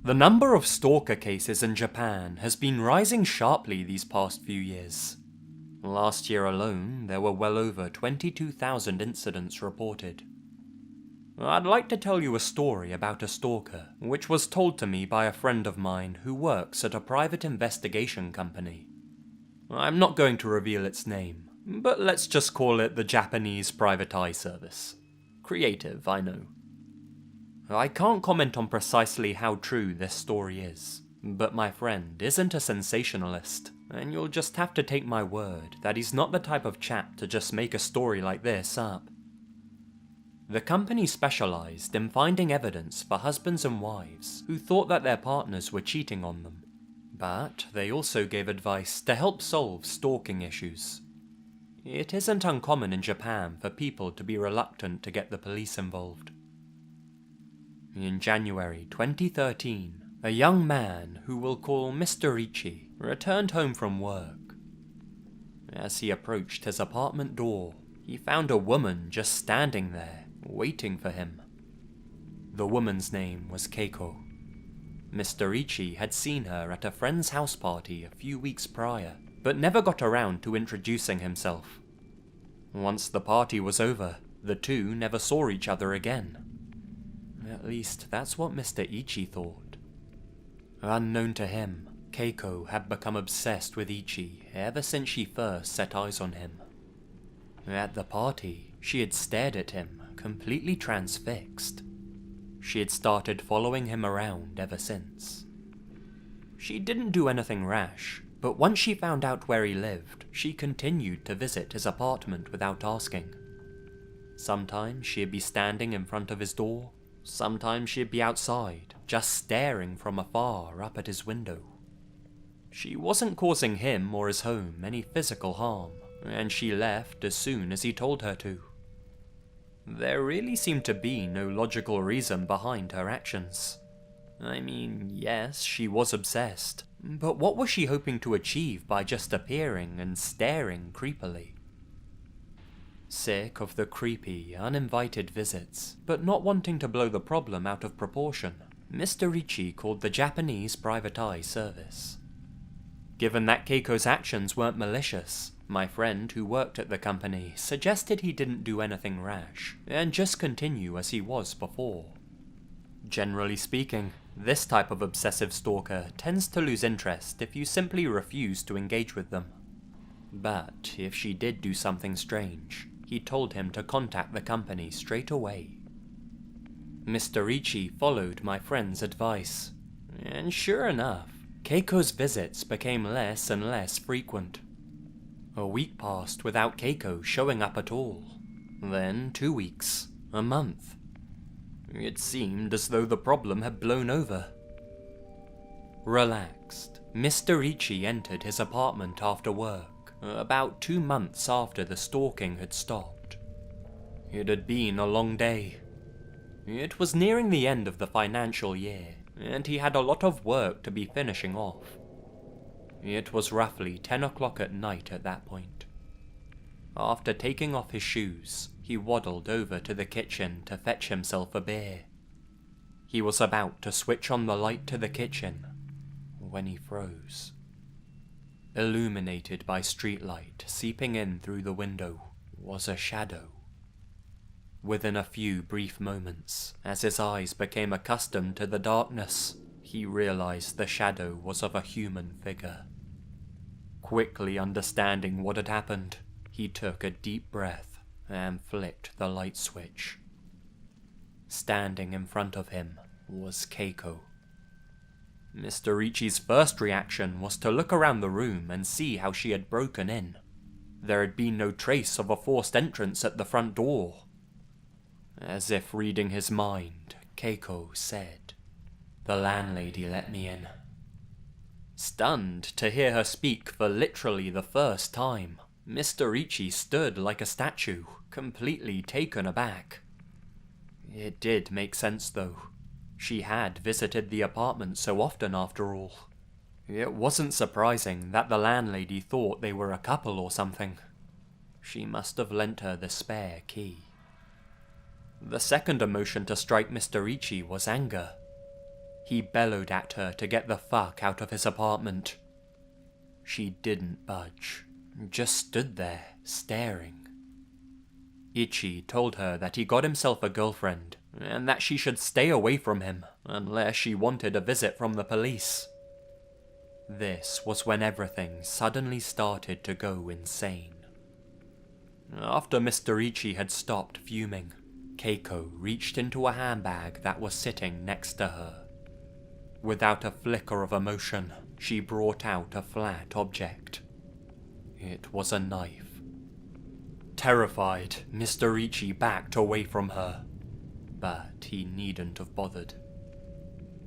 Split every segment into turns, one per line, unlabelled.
The number of stalker cases in Japan has been rising sharply these past few years. Last year alone, there were well over 22,000 incidents reported. I'd like to tell you a story about a stalker, which was told to me by a friend of mine who works at a private investigation company. I'm not going to reveal its name, but let's just call it the Japanese Private Eye Service. Creative, I know. I can't comment on precisely how true this story is, but my friend isn't a sensationalist, and you'll just have to take my word that he's not the type of chap to just make a story like this up. The company specialized in finding evidence for husbands and wives who thought that their partners were cheating on them, but they also gave advice to help solve stalking issues. It isn't uncommon in Japan for people to be reluctant to get the police involved. In January 2013, a young man who we'll call Mr. Ichi returned home from work. As he approached his apartment door, he found a woman just standing there, waiting for him. The woman's name was Keiko. Mr. Ichi had seen her at a friend's house party a few weeks prior, but never got around to introducing himself. Once the party was over, the two never saw each other again. At least that's what Mr. Ichi thought. Unknown to him, Keiko had become obsessed with Ichi ever since she first set eyes on him. At the party, she had stared at him, completely transfixed. She had started following him around ever since. She didn't do anything rash, but once she found out where he lived, she continued to visit his apartment without asking. Sometimes she'd be standing in front of his door, sometimes she'd be outside, just staring from afar up at his window. She wasn't causing him or his home any physical harm, and she left as soon as he told her to. There really seemed to be no logical reason behind her actions. I mean, yes, she was obsessed, but what was she hoping to achieve by just appearing and staring creepily? Sick of the creepy, uninvited visits, but not wanting to blow the problem out of proportion, Mr. Ichi called the Japanese Private Eye Service. Given that Keiko's actions weren't malicious, my friend who worked at the company suggested he didn't do anything rash, and just continue as he was before. Generally speaking, this type of obsessive stalker tends to lose interest if you simply refuse to engage with them. But if she did do something strange, he told him to contact the company straight away. Mr. Ichi followed my friend's advice, and sure enough, Keiko's visits became less and less frequent. A week passed without Keiko showing up at all. Then 2 weeks, a month. It seemed as though the problem had blown over. Relaxed, Mr. Ichi entered his apartment after work, about 2 months after the stalking had stopped. It had been a long day. It was nearing the end of the financial year, and he had a lot of work to be finishing off. It was roughly 10 o'clock at night at that point. After taking off his shoes, he waddled over to the kitchen to fetch himself a beer. He was about to switch on the light to the kitchen when he froze. Illuminated by streetlight seeping in through the window was a shadow. Within a few brief moments, as his eyes became accustomed to the darkness, he realized the shadow was of a human figure. Quickly understanding what had happened, he took a deep breath and flicked the light switch. Standing in front of him was Keiko. Mr. Ichi's first reaction was to look around the room and see how she had broken in. There had been no trace of a forced entrance at the front door. As if reading his mind, Keiko said, "The landlady let me in." Stunned to hear her speak for literally the first time, Mr. Ichi stood like a statue, completely taken aback. It did make sense though. She had visited the apartment so often after all. It wasn't surprising that the landlady thought they were a couple or something. She must have lent her the spare key. The second emotion to strike Mr. Ichi was anger. He bellowed at her to get the fuck out of his apartment. She didn't budge, just stood there, staring. Ichi told her that he got himself a girlfriend, and that she should stay away from him unless she wanted a visit from the police. This was when everything suddenly started to go insane. After Mr. Ichi had stopped fuming, Keiko reached into a handbag that was sitting next to her. Without a flicker of emotion, she brought out a flat object. It was a knife. Terrified, Mr. Ichi backed away from her, but he needn't have bothered.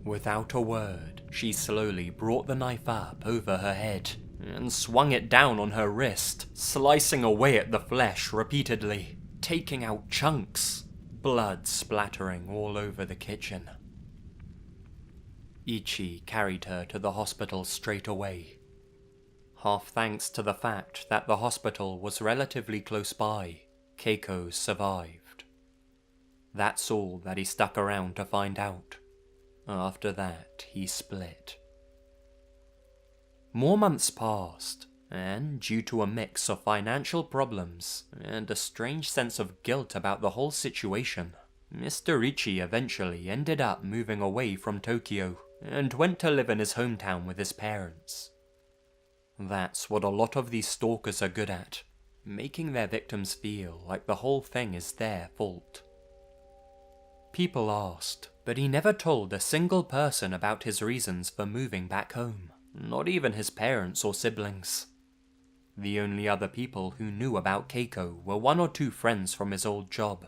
Without a word, she slowly brought the knife up over her head and swung it down on her wrist, slicing away at the flesh repeatedly, taking out chunks, blood splattering all over the kitchen. Ichi carried her to the hospital straight away. Half thanks to the fact that the hospital was relatively close by, Keiko survived. That's all that he stuck around to find out. After that, he split. More months passed, and due to a mix of financial problems and a strange sense of guilt about the whole situation, Mr. Ichi eventually ended up moving away from Tokyo and went to live in his hometown with his parents. That's what a lot of these stalkers are good at, making their victims feel like the whole thing is their fault. People asked, but he never told a single person about his reasons for moving back home, not even his parents or siblings. The only other people who knew about Keiko were one or two friends from his old job,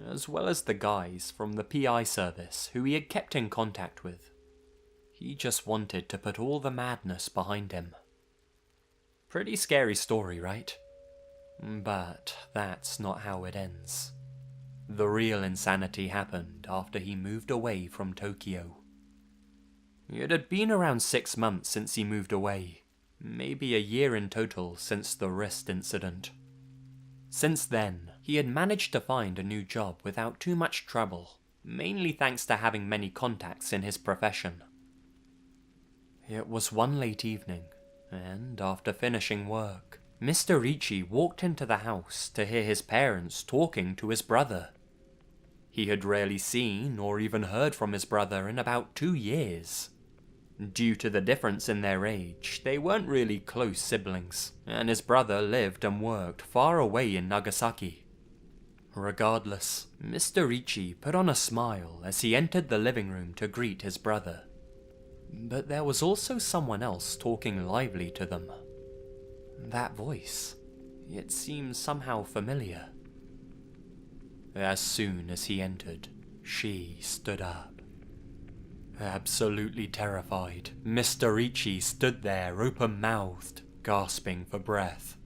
as well as the guys from the PI service who he had kept in contact with. He just wanted to put all the madness behind him. Pretty scary story, right? But that's not how it ends. The real insanity happened after he moved away from Tokyo. It had been around 6 months since he moved away, maybe a year in total since the wrist incident. Since then, he had managed to find a new job without too much trouble, mainly thanks to having many contacts in his profession. It was one late evening, and after finishing work, Mr. Ichi walked into the house to hear his parents talking to his brother. He had rarely seen or even heard from his brother in about 2 years. Due to the difference in their age, they weren't really close siblings, and his brother lived and worked far away in Nagasaki. Regardless, Mr. Ichi put on a smile as he entered the living room to greet his brother. But there was also someone else talking lively to them. That voice, it seemed somehow familiar. As soon as he entered, she stood up. Absolutely terrified, Mr. Ichi stood there open-mouthed, gasping for breath.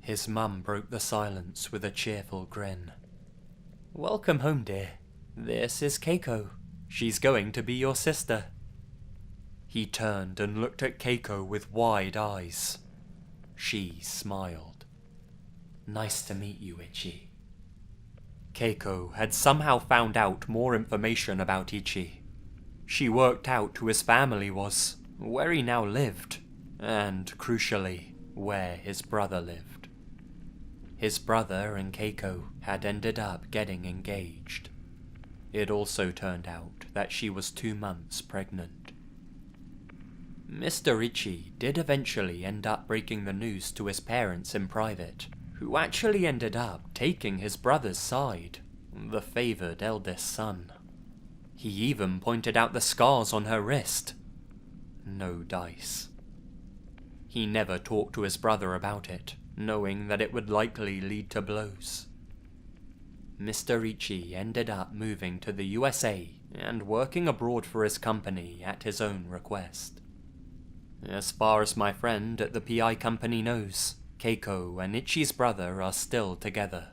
His mum broke the silence with a cheerful grin. "Welcome home, dear. This is Keiko. She's going to be your sister." He turned and looked at Keiko with wide eyes. She smiled. "Nice to meet you, Ichi." Keiko had somehow found out more information about Ichi. She worked out who his family was, where he now lived, and, crucially, where his brother lived. His brother and Keiko had ended up getting engaged. It also turned out that she was 2 months pregnant. Mr. Ichi did eventually end up breaking the news to his parents in private, who actually ended up taking his brother's side, the favoured eldest son. He even pointed out the scars on her wrist. No dice. He never talked to his brother about it, knowing that it would likely lead to blows. Mr. Ichi ended up moving to the USA and working abroad for his company at his own request. As far as my friend at the PI company knows, Keiko and Ichi's brother are still together.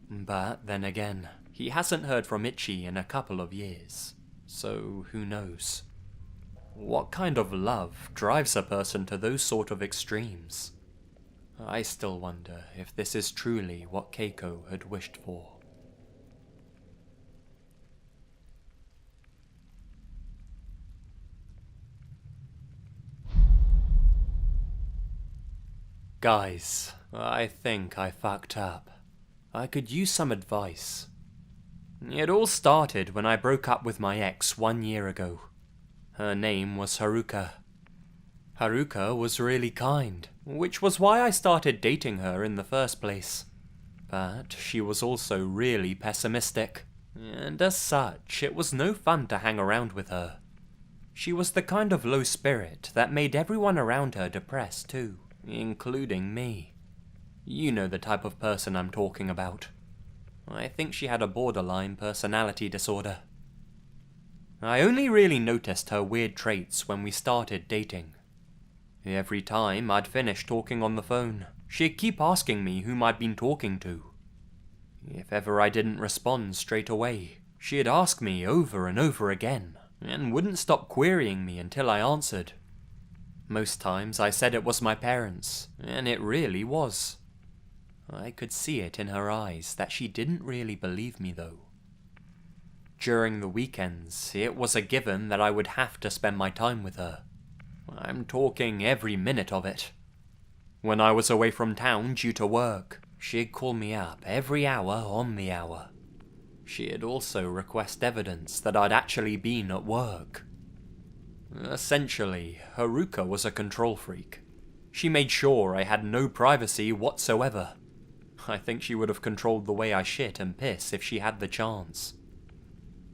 But then again, he hasn't heard from Ichi in a couple of years, so who knows? What kind of love drives a person to those sort of extremes? I still wonder if this is truly what Keiko had wished for. Guys, I think I fucked up. I could use some advice. It all started when I broke up with my ex 1 year ago. Her name was Haruka. Haruka was really kind, which was why I started dating her in the first place. But she was also really pessimistic, and as such, it was no fun to hang around with her. She was the kind of low spirit that made everyone around her depressed too, including me. You know the type of person I'm talking about. I think she had a borderline personality disorder. I only really noticed her weird traits when we started dating. Every time I'd finish talking on the phone, she'd keep asking me whom I'd been talking to. If ever I didn't respond straight away, she'd ask me over and over again, and wouldn't stop querying me until I answered. Most times I said it was my parents, and it really was. I could see it in her eyes that she didn't really believe me though. During the weekends, it was a given that I would have to spend my time with her. I'm talking every minute of it. When I was away from town due to work, she'd call me up every hour on the hour. She'd also request evidence that I'd actually been at work. Essentially, Haruka was a control freak. She made sure I had no privacy whatsoever. I think she would have controlled the way I shit and piss if she had the chance.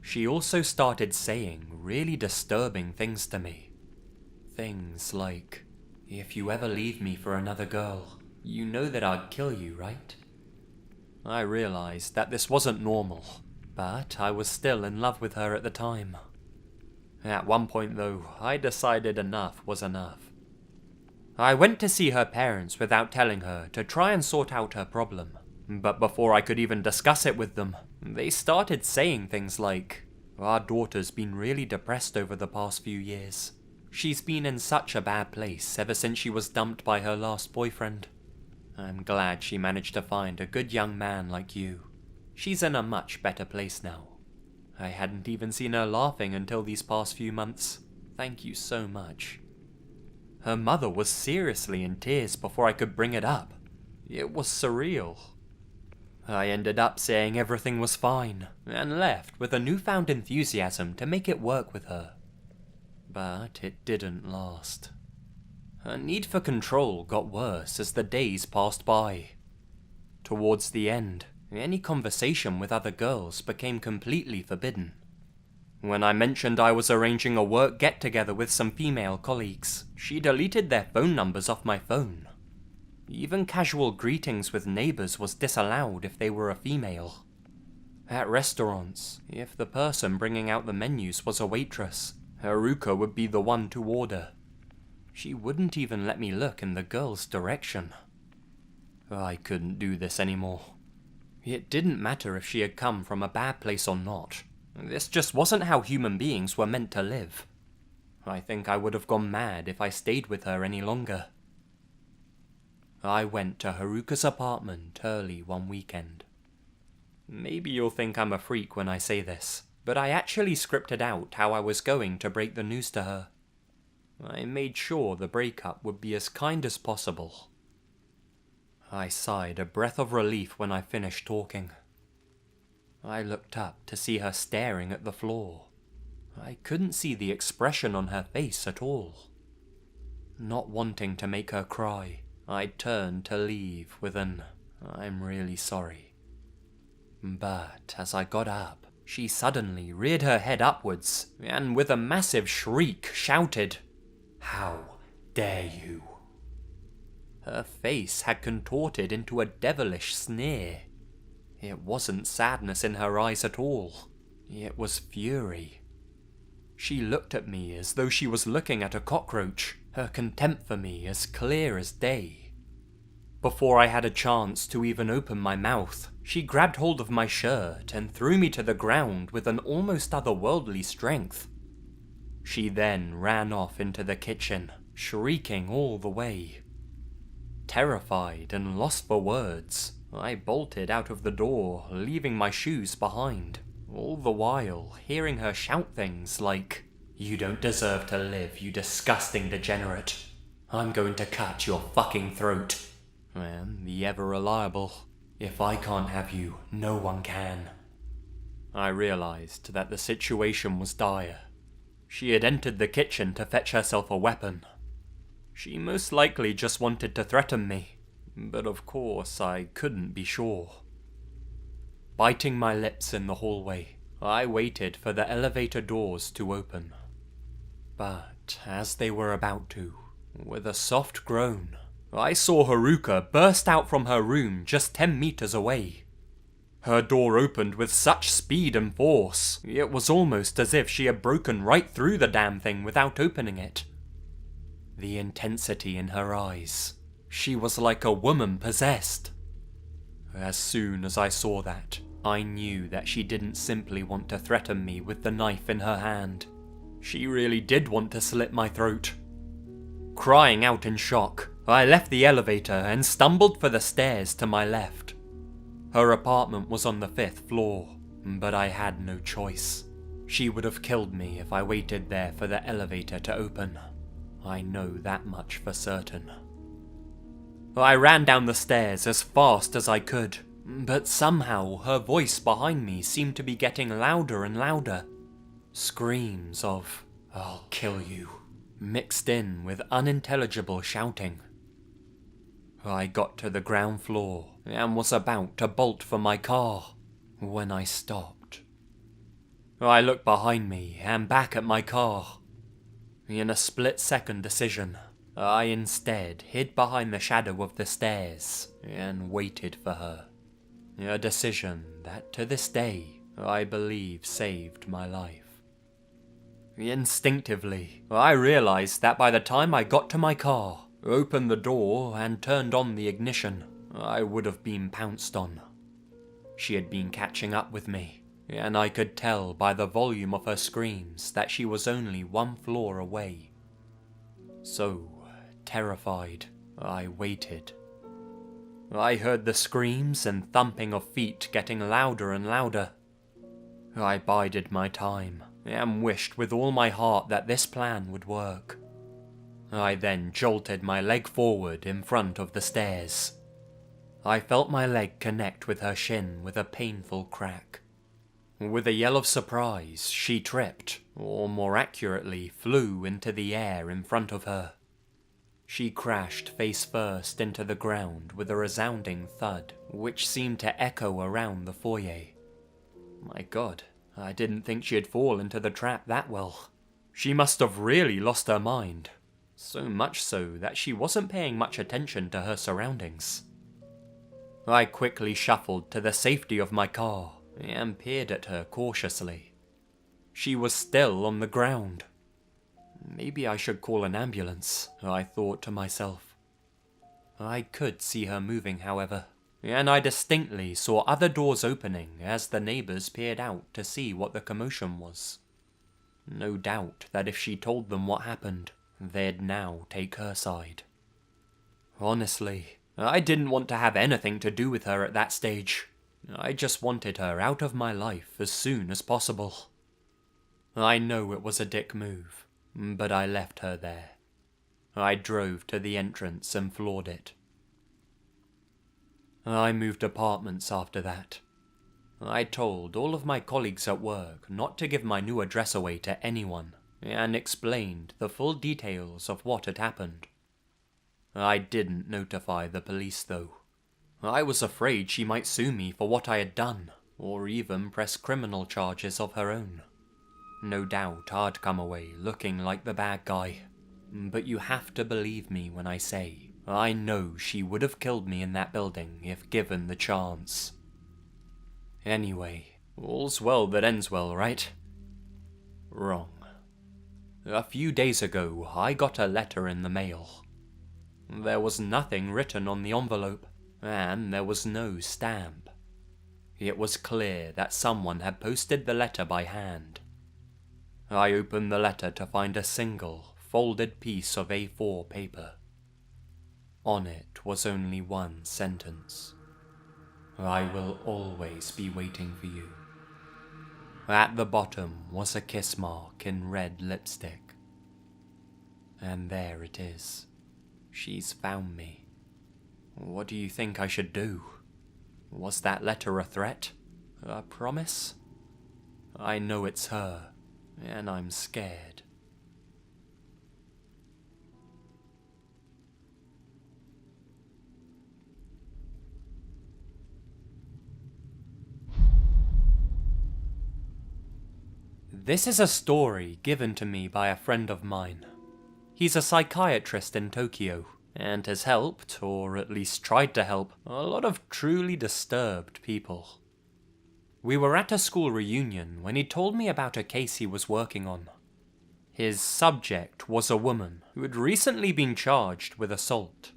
She also started saying really disturbing things to me. Things like, "If you ever leave me for another girl, you know that I'd kill you, right?" I realized that this wasn't normal, but I was still in love with her at the time. At one point though, I decided enough was enough. I went to see her parents without telling her to try and sort out her problem, but before I could even discuss it with them, they started saying things like, "Our daughter's been really depressed over the past few years. She's been in such a bad place ever since she was dumped by her last boyfriend. I'm glad she managed to find a good young man like you. She's in a much better place now. I hadn't even seen her laughing until these past few months. Thank you so much." Her mother was seriously in tears before I could bring it up. It was surreal. I ended up saying everything was fine, and left with a newfound enthusiasm to make it work with her. But it didn't last. Her need for control got worse as the days passed by. Towards the end, any conversation with other girls became completely forbidden. When I mentioned I was arranging a work get-together with some female colleagues, she deleted their phone numbers off my phone. Even casual greetings with neighbors was disallowed if they were a female. At restaurants, if the person bringing out the menus was a waitress, Haruka would be the one to order. She wouldn't even let me look in the girl's direction. I couldn't do this anymore. It didn't matter if she had come from a bad place or not. This just wasn't how human beings were meant to live. I think I would have gone mad if I stayed with her any longer. I went to Haruka's apartment early one weekend. Maybe you'll think I'm a freak when I say this, but I actually scripted out how I was going to break the news to her. I made sure the breakup would be as kind as possible. I sighed a breath of relief when I finished talking. I looked up to see her staring at the floor. I couldn't see the expression on her face at all. Not wanting to make her cry, I turned to leave with an, "I'm really sorry." But as I got up, she suddenly reared her head upwards and with a massive shriek shouted, "How dare you?" Her face had contorted into a devilish sneer. It wasn't sadness in her eyes at all. It was fury. She looked at me as though she was looking at a cockroach, her contempt for me as clear as day. Before I had a chance to even open my mouth, she grabbed hold of my shirt and threw me to the ground with an almost otherworldly strength. She then ran off into the kitchen, shrieking all the way. Terrified and lost for words, I bolted out of the door, leaving my shoes behind, all the while hearing her shout things like, "You don't deserve to live, you disgusting degenerate. I'm going to cut your fucking throat." And the ever-reliable, "If I can't have you, no one can." I realized that the situation was dire. She had entered the kitchen to fetch herself a weapon. She most likely just wanted to threaten me, but of course I couldn't be sure. Biting my lips in the hallway, I waited for the elevator doors to open. But as they were about to, with a soft groan, I saw Haruka burst out from her room just 10 meters away. Her door opened with such speed and force, it was almost as if she had broken right through the damn thing without opening it. The intensity in her eyes, she was like a woman possessed. As soon as I saw that, I knew that she didn't simply want to threaten me with the knife in her hand. She really did want to slit my throat. Crying out in shock, I left the elevator and stumbled for the stairs to my left. Her apartment was on the 5th floor, but I had no choice. She would have killed me if I waited there for the elevator to open. I know that much for certain. I ran down the stairs as fast as I could, but somehow her voice behind me seemed to be getting louder and louder. Screams of, "I'll kill you," mixed in with unintelligible shouting. I got to the ground floor and was about to bolt for my car when I stopped. I looked behind me and back at my car. In a split-second decision, I instead hid behind the shadow of the stairs and waited for her. A decision that to this day I believe saved my life. Instinctively, I realized that by the time I got to my car, opened the door and turned on the ignition, I would have been pounced on. She had been catching up with me, and I could tell by the volume of her screams that she was only 1 floor away. So, terrified, I waited. I heard the screams and thumping of feet getting louder and louder. I bided my time and wished with all my heart that this plan would work. I then jolted my leg forward in front of the stairs. I felt my leg connect with her shin with a painful crack. With a yell of surprise, she tripped, or more accurately, flew into the air in front of her. She crashed face first into the ground with a resounding thud, which seemed to echo around the foyer. My God, I didn't think she'd fall into the trap that well. She must have really lost her mind. So much so that she wasn't paying much attention to her surroundings. I quickly shuffled to the safety of my car and peered at her cautiously. She was still on the ground. Maybe I should call an ambulance, I thought to myself. I could see her moving, however, and I distinctly saw other doors opening as the neighbours peered out to see what the commotion was. No doubt that if she told them what happened, they'd now take her side. Honestly, I didn't want to have anything to do with her at that stage. I just wanted her out of my life as soon as possible. I know it was a dick move, but I left her there. I drove to the entrance and floored it. I moved apartments after that. I told all of my colleagues at work not to give my new address away to anyone, and explained the full details of what had happened. I didn't notify the police though. I was afraid she might sue me for what I had done, or even press criminal charges of her own. No doubt I'd come away looking like the bad guy, but you have to believe me when I say I know she would have killed me in that building if given the chance. Anyway, all's well that ends well, right? Wrong. A few days ago, I got a letter in the mail. There was nothing written on the envelope, and there was no stamp. It was clear that someone had posted the letter by hand. I opened the letter to find a single, folded piece of A4 paper. On it was only one sentence. I will always be waiting for you. At the bottom was a kiss mark in red lipstick. And there it is. She's found me. What do you think I should do? Was that letter a threat? A promise? I know it's her, and I'm scared. This is a story given to me by a friend of mine. He's a psychiatrist in Tokyo, and has helped, or at least tried to help, a lot of truly disturbed people. We were at a school reunion when he told me about a case he was working on. His subject was a woman who had recently been charged with assault.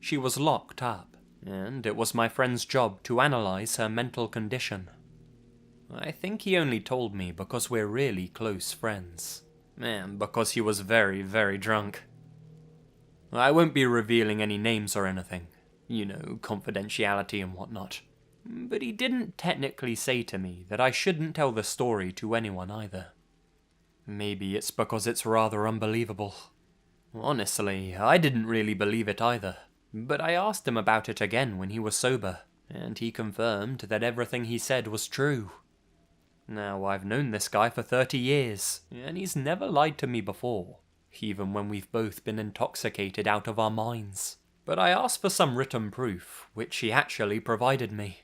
She was locked up, and it was my friend's job to analyze her mental condition. I think he only told me because we're really close friends, and because he was very, very drunk. I won't be revealing any names or anything, confidentiality and whatnot. But he didn't technically say to me that I shouldn't tell the story to anyone either. Maybe it's because it's rather unbelievable. Honestly, I didn't really believe it either, but I asked him about it again when he was sober, and he confirmed that everything he said was true. Now, I've known this guy for 30 years, and he's never lied to me before, even when we've both been intoxicated out of our minds. But I asked for some written proof, which he actually provided me.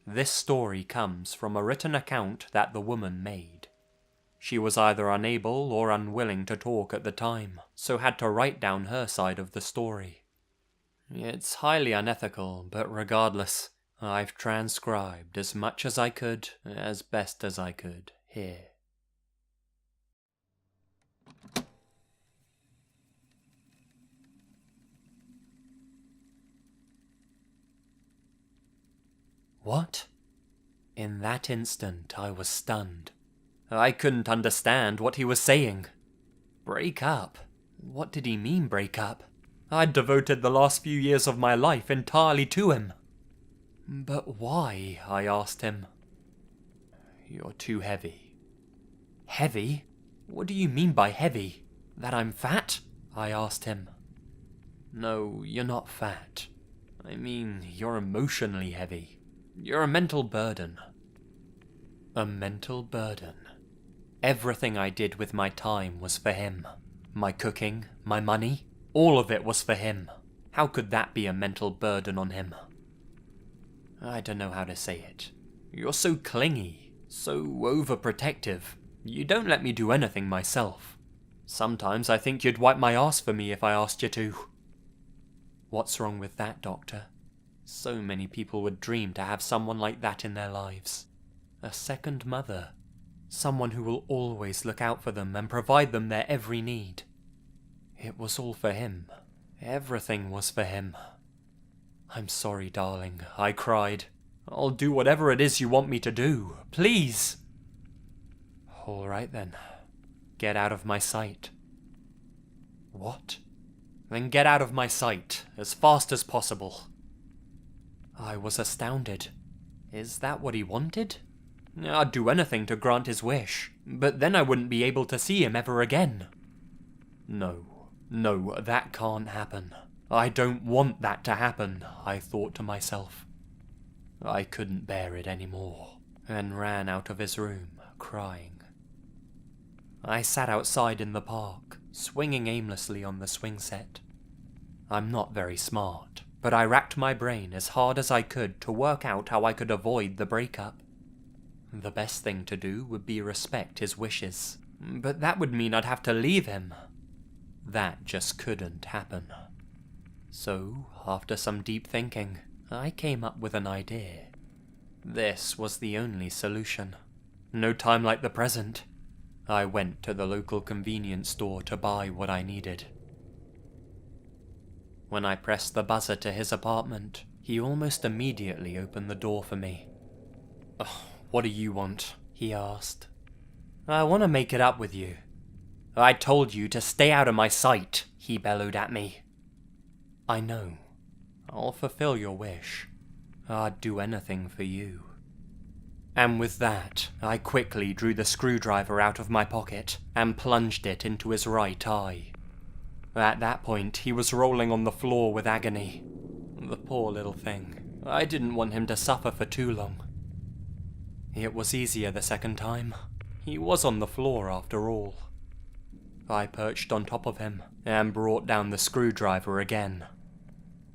This story comes from a written account that the woman made. She was either unable or unwilling to talk at the time, so had to write down her side of the story. It's highly unethical, but regardless, I've transcribed as much as I could, as best as I could, here. What? In that instant, I was stunned. I couldn't understand what he was saying. Break up? What did he mean, break up? I'd devoted the last few years of my life entirely to him. But why? I asked him. You're too heavy. Heavy? What do you mean by heavy? That I'm fat? I asked him. No, you're not fat. I mean, you're emotionally heavy. You're a mental burden. A mental burden. Everything I did with my time was for him. My cooking, my money, all of it was for him. How could that be a mental burden on him? I don't know how to say it. You're so clingy, so overprotective. You don't let me do anything myself. Sometimes I think you'd wipe my ass for me if I asked you to. What's wrong with that, Doctor? So many people would dream to have someone like that in their lives. A second mother. Someone who will always look out for them and provide them their every need. It was all for him. Everything was for him. I'm sorry, darling, I cried. I'll do whatever it is you want me to do. Please! All right then. Get out of my sight. What? Then get out of my sight, as fast as possible. I was astounded. Is that what he wanted? I'd do anything to grant his wish, but then I wouldn't be able to see him ever again. No, that can't happen. I don't want that to happen, I thought to myself. I couldn't bear it anymore, and ran out of his room, crying. I sat outside in the park, swinging aimlessly on the swing set. I'm not very smart, but I racked my brain as hard as I could to work out how I could avoid the breakup. The best thing to do would be respect his wishes, but that would mean I'd have to leave him. That just couldn't happen. So, after some deep thinking, I came up with an idea. This was the only solution. No time like the present. I went to the local convenience store to buy what I needed. When I pressed the buzzer to his apartment, he almost immediately opened the door for me. What do you want? He asked. I want to make it up with you. I told you to stay out of my sight, he bellowed at me. I know. I'll fulfill your wish. I'd do anything for you. And with that, I quickly drew the screwdriver out of my pocket and plunged it into his right eye. At that point, he was rolling on the floor with agony. The poor little thing. I didn't want him to suffer for too long. It was easier the second time. He was on the floor after all. I perched on top of him and brought down the screwdriver again.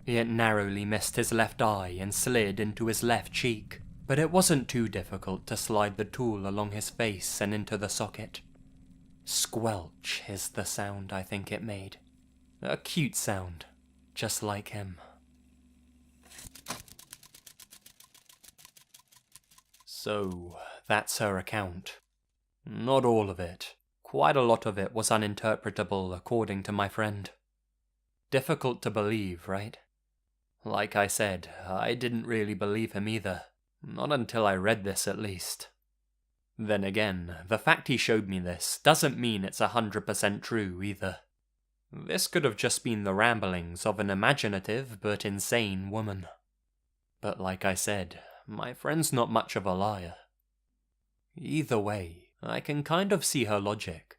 It narrowly missed his left eye and slid into his left cheek, but it wasn't too difficult to slide the tool along his face and into the socket. Squelch is the sound I think it made. A cute sound, just like him. So, that's her account. Not all of it. Quite a lot of it was uninterpretable according to my friend. Difficult to believe, right? Like I said, I didn't really believe him either. Not until I read this, at least. Then again, the fact he showed me this doesn't mean it's 100% true either. This could have just been the ramblings of an imaginative but insane woman. But like I said, my friend's not much of a liar. Either way, I can kind of see her logic.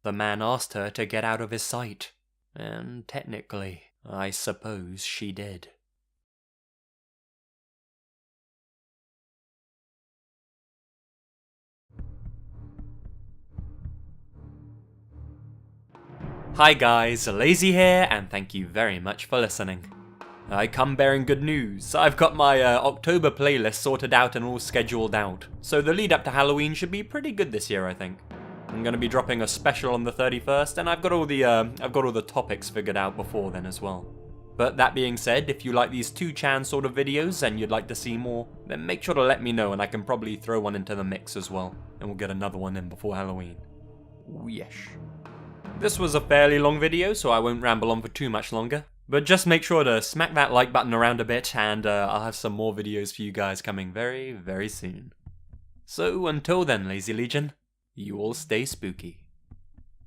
The man asked her to get out of his sight, and technically, I suppose she did. Hi guys, Lazy here, and thank you very much for listening. I come bearing good news. I've got my October playlist sorted out and all scheduled out, so the lead up to Halloween should be pretty good this year, I think. I'm gonna be dropping a special on the 31st, and I've got all the topics figured out before then as well. But that being said, if you like these 2chan sort of videos and you'd like to see more, then make sure to let me know, and I can probably throw one into the mix as well, and we'll get another one in before Halloween. Ooh, yes. This was a fairly long video, so I won't ramble on for too much longer. But just make sure to smack that like button around a bit, and I'll have some more videos for you guys coming very, very soon. So until then, Lazy Legion, you all stay spooky.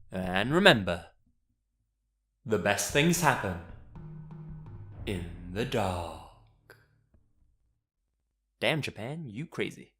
And remember, the best things happen in the dark. Damn, Japan, you crazy.